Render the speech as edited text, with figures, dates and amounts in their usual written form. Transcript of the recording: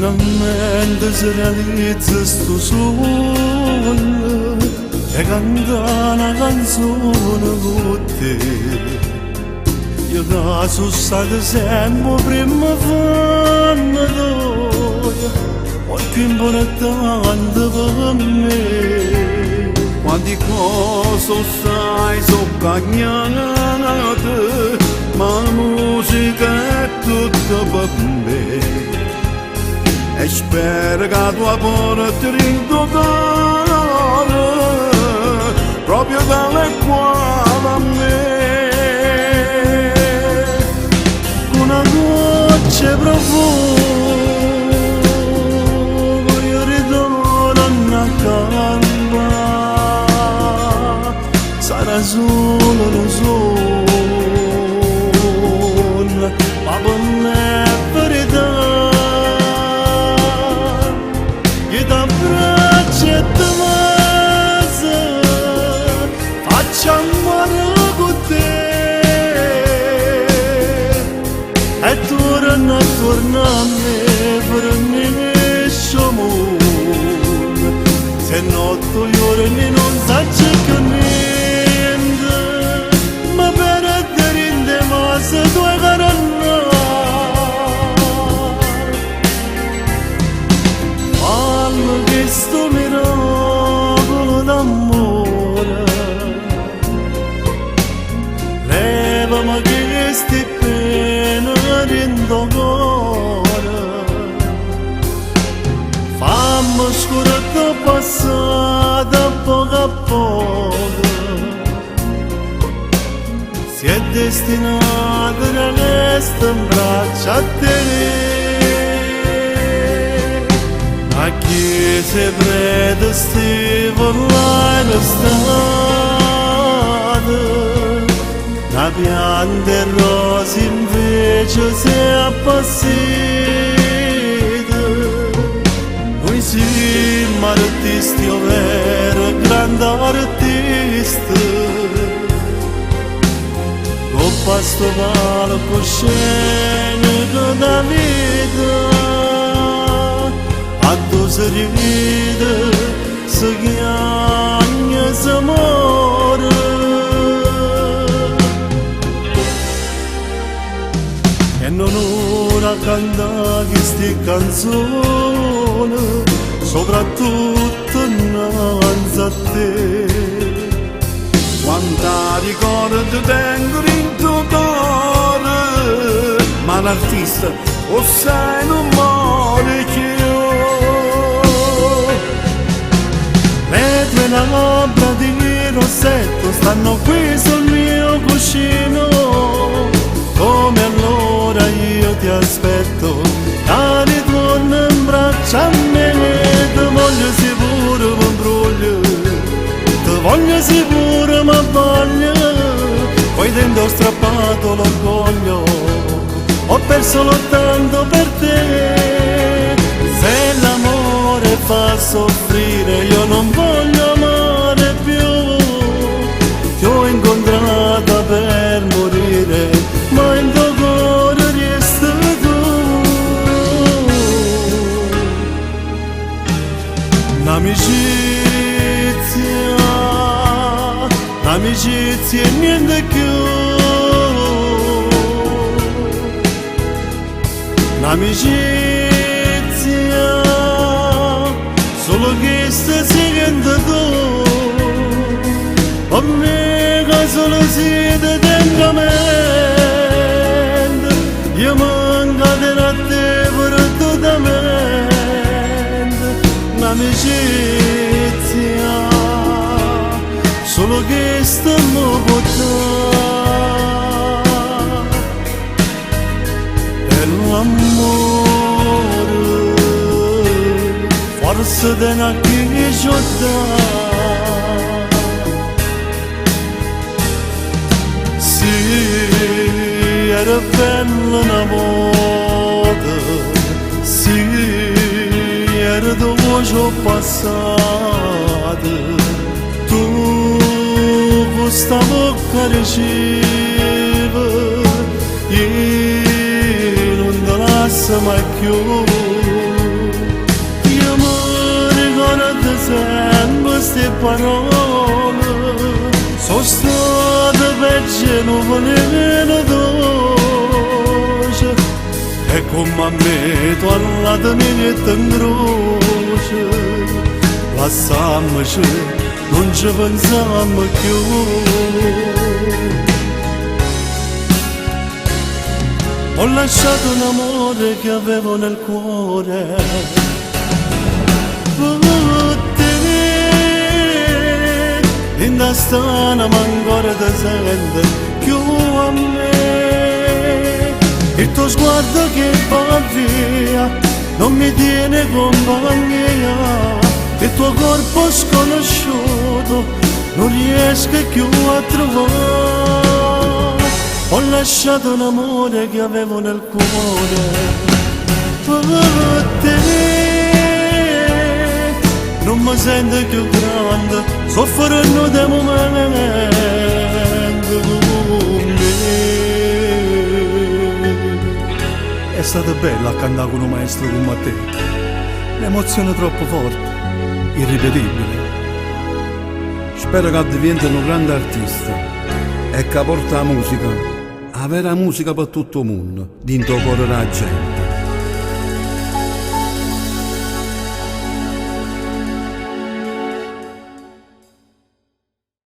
finalmente si realizza sto sogno e canta una canzone con te. Io che sono stato sempre prima fanno d'ora, perché importante per me. Quanti cose sai sono cagnate, ma la musica è tutta per me. E spero che tua porta rindottare proprio dalle quali a me una voce profumo io ritorno a calma sarà solo lo sogno ma per me è verità. Torna a me per nessun mondo, se notte io non saccio che niente, ma per aderire ma se tu hai fallo questo miracolo d'amore, levami questi pene dentro cuore, fammi scurare passata poco a poco, si è destinata a restare in braccio a te, a chi si predestiva la strada. La pianta e rosa invece si è appassita. Noi siamo artisti, ovvero grandi artisti. Con questo palcoscenico da vita, a tu si ride, si chiama s'amore. E non ora cantare queste canzoni, soprattutto innanzi a te. Quanta ricordo tengo in tuo cuore, ma l'artista o sai non muore più. Le tue labbra di rossetto stanno qui sul mio cuscino, come allora io ti aspetto, dai torna in braccio a me, ti voglio sicuro mi imbroglio, ti voglio sicuro mi voglio, poi dentro ho strappato l'orgoglio, ho perso lottando per te, se l'amore fa soffrire io non voglio amare più, ti ho incontrata per morire, ma in tuo cuore resta tu. L'amicizia e niente più. L'amicizia, solo questa seconda tu. Per me che solo siete dentro me. Io manco a te per totalmente l'amicizia, solo che stiamo portando per l'amore, forse te ne acchigiota. Sì, era bella una volta, sì, era dopo ho passato, tu questa bocca riceve, io non te lascio mai più. sempre ste parole, sono state peggio non volevano dolce, e come a me tu alla te mi metti in croce, lasciamoci, non ci pensiamo più. Ho lasciato un amore che avevo nel cuore per te, in da stana ma ancora ti sente più a me. Il tuo sguardo che va via non mi tiene compagnia, il tuo corpo sconosciuto non riesco più a trovare. Ho lasciato un amore che avevo nel cuore per te, non mi sento più grande, soffrendo dei momenti con me. È stata bella a cantare con un maestro come te, l'emozione troppo forte, irripetibile. Spero che diventi un grande artista e che porta la musica, la vera musica per tutto il mondo, dentro il cuore della gente.